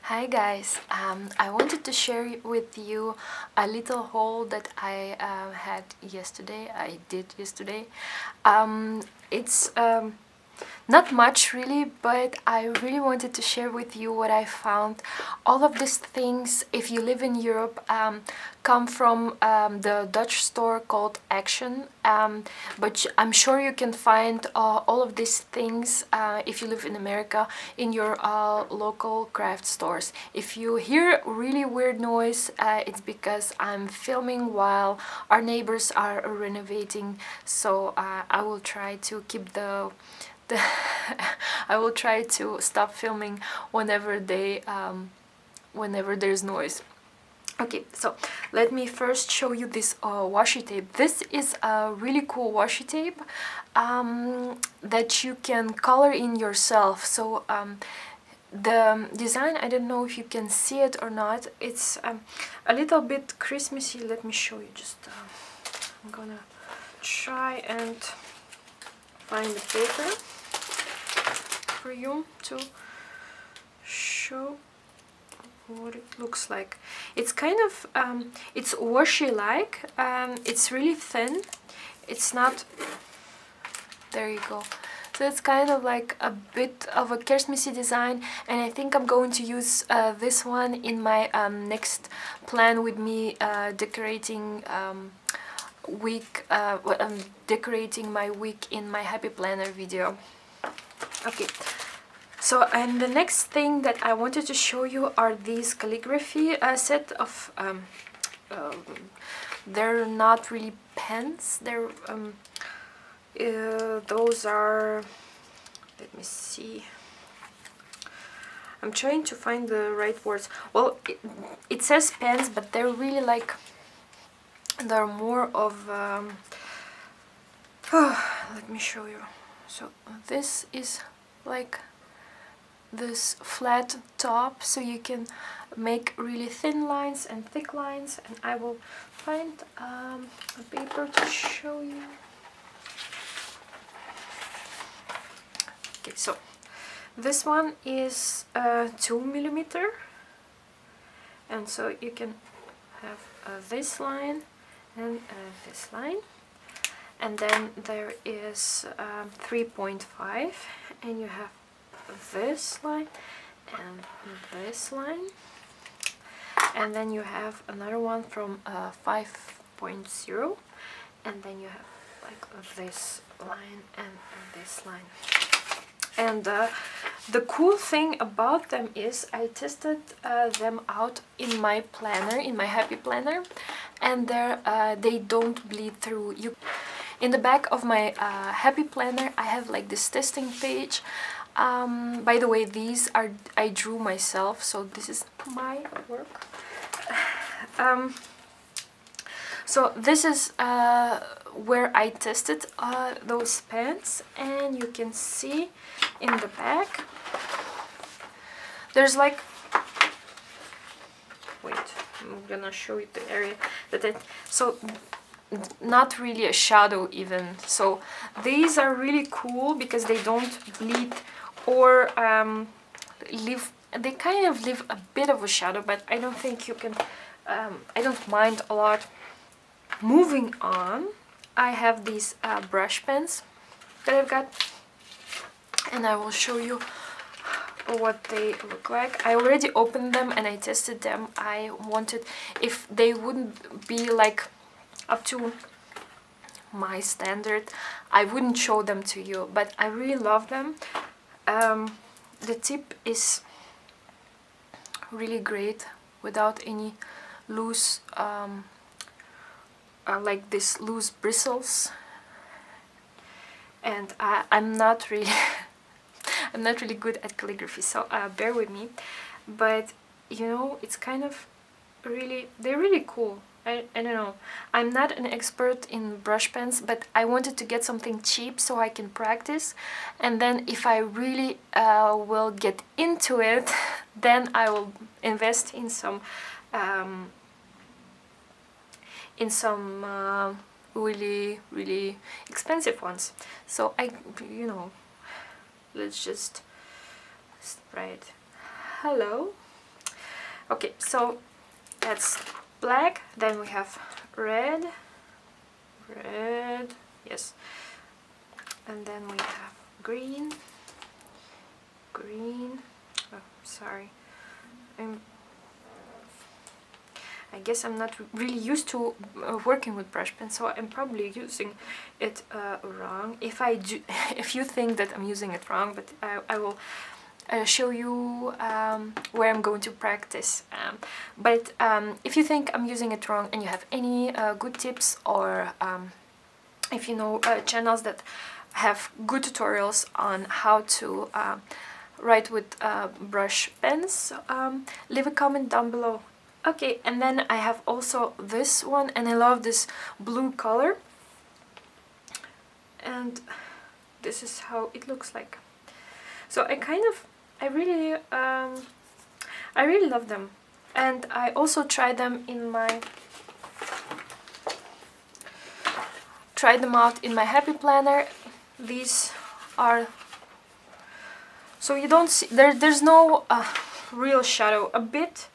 Hi guys, I wanted to share with you a little haul that I did yesterday. It's not much really, but I really wanted to share with you what I found. All of these things, if you live in Europe, come from the Dutch store called Action, but I'm sure you can find all of these things if you live in America in your local craft stores. If you hear really weird noise, it's because I'm filming while our neighbors are renovating, so I will try to keep I will try to stop filming whenever there's noise. Okay, so let me first show you this washi tape. This is a really cool washi tape that you can color in yourself. So the design, I don't know if you can see it or not. It's a little bit Christmassy. Let me show you. I'm gonna try and find the paper for you to show what it looks like. It's kind of it's washi like, it's really thin, it's not, there you go. So it's kind of like a bit of a Christmassy design, and I think I'm going to use this one in my next plan with me decorating decorating my week in my happy planner video. Okay, so and the next thing that I wanted to show you are these calligraphy set of they're not really pens, they're those are, let me see, I'm trying to find the right words. Well, it says pens, but they're really like, they're more of let me show you. So this is like this flat top, so you can make really thin lines and thick lines, and I will find a paper to show you. Okay, so this one is 2mm, and so you can have this line and this line, and then there is 3.5, and you have this line and this line, and then you have another one from 5.0, and then you have like this line and this line. And the cool thing about them is I tested them out in my planner, in my happy planner, and they don't bleed through. In the back of my happy planner I have like this testing page. By the way, these are, I drew myself, so this is my work. So this is where I tested those pens, and you can see in the back there's like, wait, I'm gonna show you the area that so not really a shadow even. So these are really cool because they don't bleed or they kind of leave a bit of a shadow, but I don't think you can, I don't mind a lot. Moving on, I have these brush pens that I've got, and I will show you what they look like. I already opened them and I tested them. I wanted, if they wouldn't be like up to my standard, I wouldn't show them to you, but I really love them. The tip is really great without any loose like this loose bristles, and I'm not really I'm not really good at calligraphy, so bear with me, but you know, it's kind of really, they're really cool. I don't know, I'm not an expert in brush pens, but I wanted to get something cheap so I can practice, and then if I really will get into it, then I will invest in some really expensive ones. So you know, let's just write hello Okay, so that's black, then we have red, yes, and then we have green, oh sorry, I guess I'm not really used to working with brush pen, so I'm probably using it wrong. If I do, if you think that I'm using it wrong, but I will show you where I'm going to practice. But if you think I'm using it wrong and you have any good tips, or if you know channels that have good tutorials on how to write with brush pens, leave a comment down below. Okay, and then I have also this one, and I love this blue color, and this is how it looks like. So I really love them, and I also tried them out in my happy planner. These are, so you don't see there's no real shadow, a bit,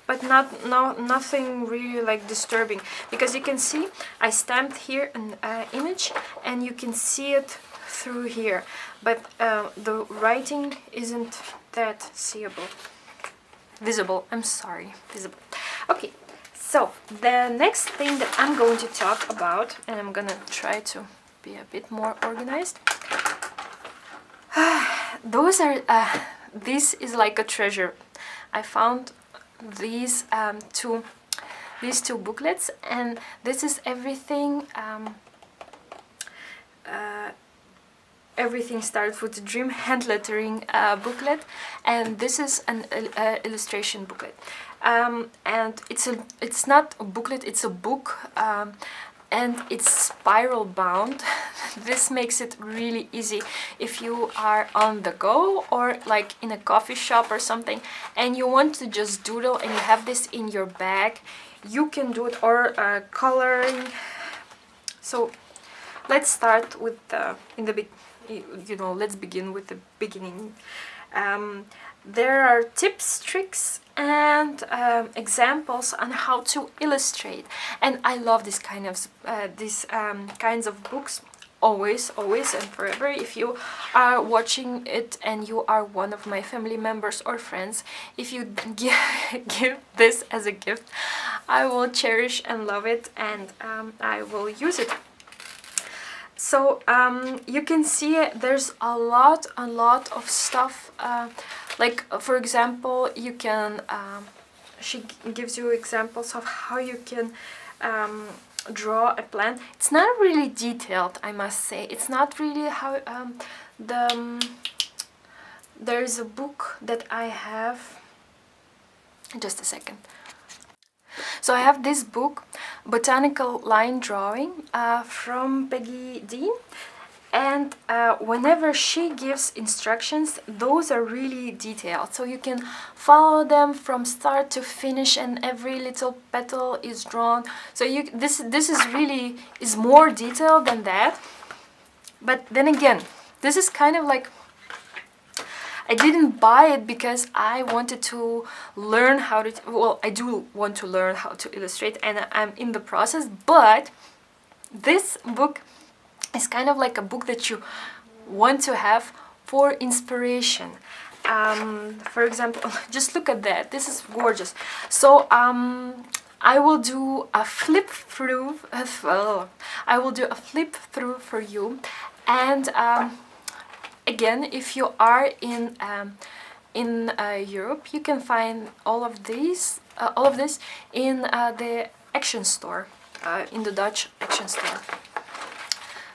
but nothing really like disturbing, because you can see I stamped here an image and you can see it through here, but the writing isn't that visible. I'm sorry, visible. Okay, so the next thing that I'm going to talk about, and I'm gonna try to be a bit more organized. Those are this is like a treasure. I found these two booklets, and this is everything. Everything starts with the Dream hand lettering booklet, and this is an illustration booklet. And it's not a booklet, it's a book, and it's spiral bound. This makes it really easy if you are on the go, or like in a coffee shop or something, and you want to just doodle and you have this in your bag. You can do it, or coloring. So let's start with let's begin with the beginning. There are tips, tricks, and examples on how to illustrate, and I love this kind of kinds of books. Always and forever. If you are watching it and you are one of my family members or friends, if you give this as a gift, I will cherish and love it, and I will use it. So you can see there's a lot of stuff, like for example, you can she gives you examples of how you can draw a plant. It's not really detailed, I must say. It's not really how there is a book that I have, just a second. So I have this book, Botanical Line Drawing, from Peggy Dean, and whenever she gives instructions, those are really detailed, so you can follow them from start to finish, and every little petal is drawn. So this is more detailed than that. But then again, this is kind of like, I didn't buy it because I wanted to learn how to, well, I do want to learn how to illustrate, and I'm in the process, but this book is kind of like a book that you want to have for inspiration. For example, just look at that. This is gorgeous. So I will do a flip through. I will do a flip through for you, and again, if you are in Europe, you can find all of this in the Action store, in the Dutch Action store.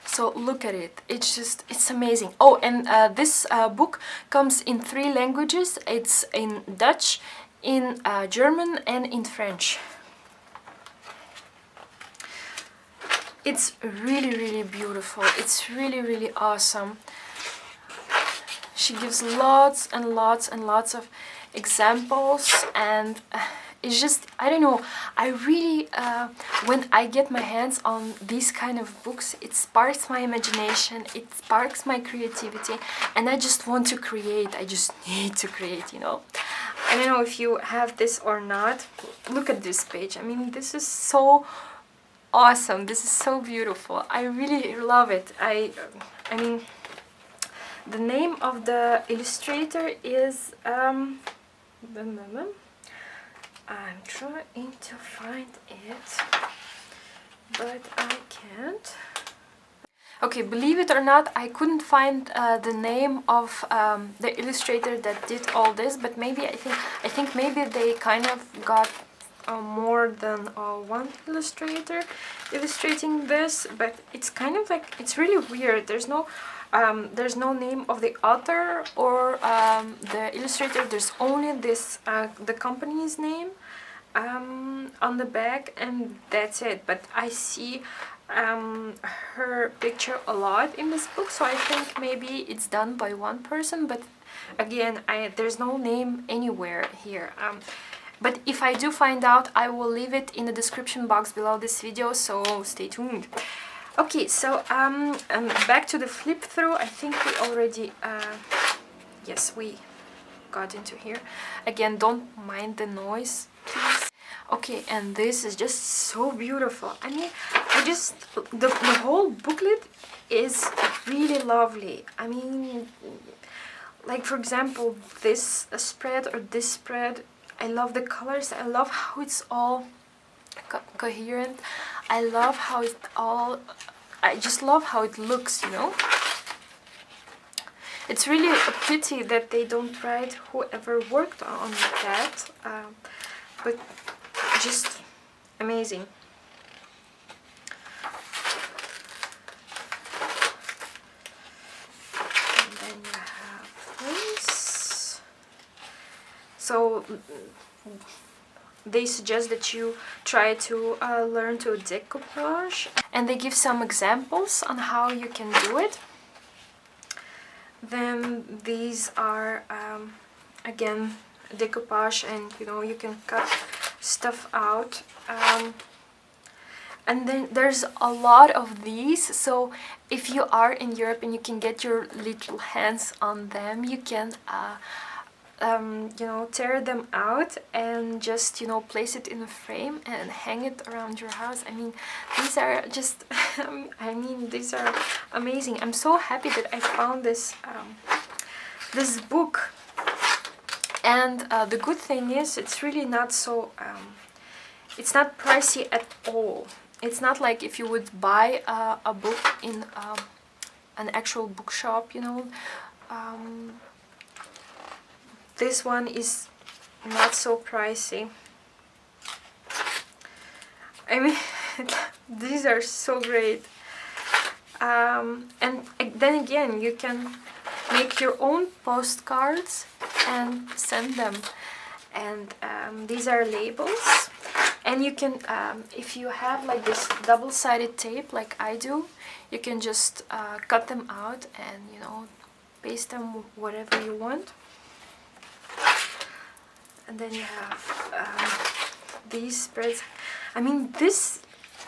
So look at it, it's amazing. Oh, and this book comes in 3 languages. It's in Dutch, in German, and in French. It's really beautiful. It's really awesome. She gives lots and lots of examples, and it's just, I don't know, I really, when I get my hands on these kind of books, it sparks my imagination, it sparks my creativity, and I just want to create. I just need to create, you know. I don't know if you have this or not. Look at this page. I mean, this is so awesome. This is so beautiful. I really love it. I mean, the name of the illustrator is I'm trying to find it, but I can't. Okay, believe it or not, I couldn't find the name of the illustrator that did all this, but maybe I think maybe they kind of got more than one illustrator illustrating this, but it's kind of like, it's really weird. There's no name of the author or the illustrator. There's only this the company's name on the back, and that's it. But I see her picture a lot in this book, so I think maybe it's done by one person, but again, there's no name anywhere here. But if I do find out, I will leave it in the description box below this video, so stay tuned. Okay, so back to the flip through. I think we already yes, we got into here. Again, don't mind the noise, please. Okay, and this is just so beautiful. I mean, the whole booklet is really lovely. I mean, like for example, this spread or this spread, I love the colors. I love how it's all coherent. I love how it all, I just love how it looks, you know. It's really a pity that they don't write whoever worked on that, but just amazing. And then you have this. So they suggest that you try to learn to decoupage, and they give some examples on how you can do it. Then these are again decoupage, and you know, you can cut stuff out, and then there's a lot of these, so if you are in Europe and you can get your little hands on them, you can you know, tear them out and just, you know, place it in a frame and hang it around your house. I mean, these are just I mean, these are amazing. I'm so happy that I found this this book. And the good thing is, it's really not so it's not pricey at all. It's not like if you would buy a book in an actual bookshop, you know. This one is not so pricey. I mean, these are so great. And then again, you can make your own postcards and send them. And these are labels. And you can, if you have like this double-sided tape like I do, you can just cut them out and, you know, paste them whatever you want. And then you have these spreads. I mean, this,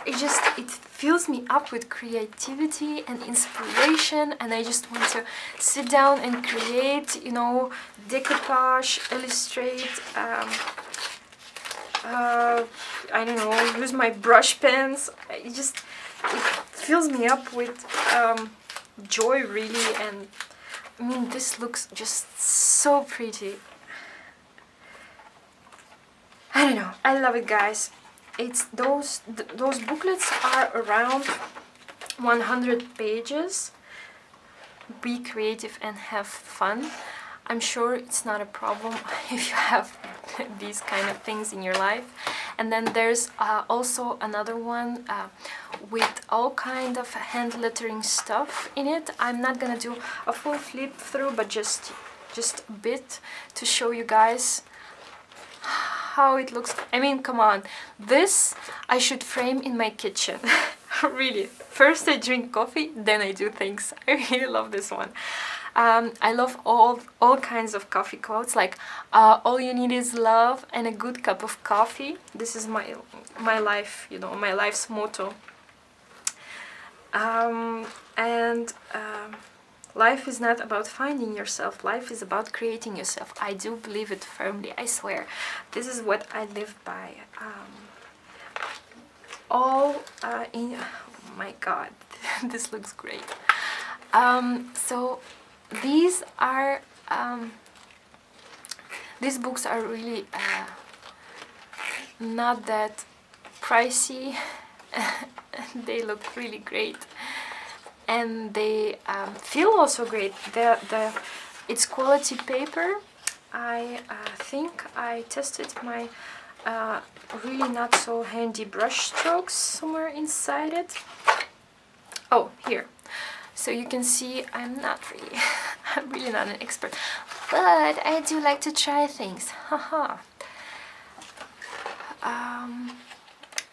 it fills me up with creativity and inspiration, and I just want to sit down and create, you know, decoupage, illustrate, I don't know, use my brush pens. It fills me up with joy, really. And I mean, this looks just so pretty. I don't know, I love it, guys. It's those booklets are around 100 pages. Be creative and have fun. I'm sure it's not a problem if you have these kind of things in your life. And then there's also another one with all kind of hand lettering stuff in it. I'm not gonna do a full flip through, but just a bit to show you guys how it looks. I mean, come on, this I should frame in my kitchen. Really, first I drink coffee, then I do things. I really love this one. I love all kinds of coffee quotes, like all you need is love and a good cup of coffee. This is my life, you know, my life's motto. And life is not about finding yourself, life is about creating yourself. I do believe it firmly, I swear. This is what I live by. Oh my god, this looks great. So these are these books are really not that pricey. They look really great, and they feel also great. It's quality paper. I think I tested my really not so handy brush strokes somewhere inside it. Oh, here. So you can see I'm really not an expert, but I do like to try things. Haha.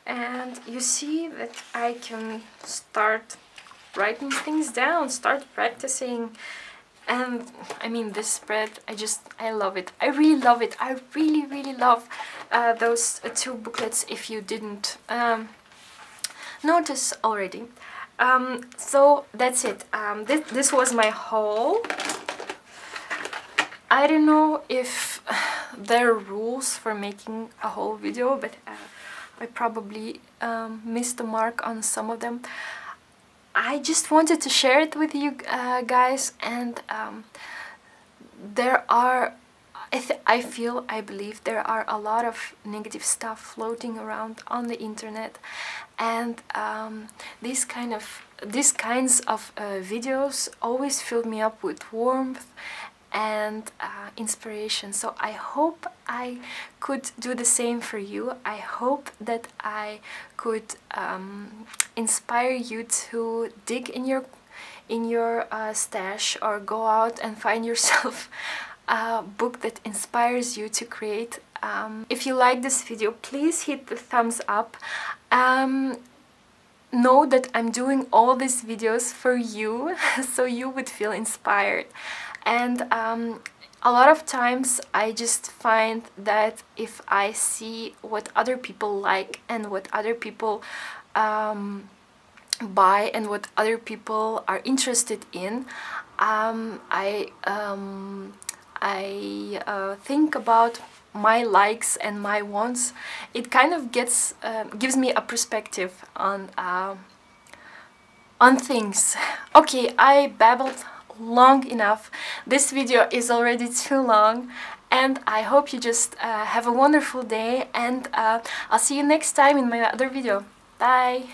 And you see that I can start writing things down, start practicing. And I mean, this spread, I love it. I really love it. I really love those two booklets, if you didn't notice already. So that's it. This was my haul. I don't know if there are rules for making a whole video, but I probably missed the mark on some of them. I just wanted to share it with you guys, and there are, I believe there are a lot of negative stuff floating around on the internet, and these kinds of videos always fill me up with warmth and inspiration. So I hope I could do the same for you. I hope that I could inspire you to dig in your stash, or go out and find yourself a book that inspires you to create. If you like this video, please hit the thumbs up. Know that I'm doing all these videos for you, so you would feel inspired. And a lot of times I just find that if I see what other people like, and what other people buy, and what other people are interested in, I think about my likes and my wants. It kind of gives me a perspective on things. Okay, I babbled long enough. This video is already too long, and I hope you just have a wonderful day, and I'll see you next time in my other video. Bye!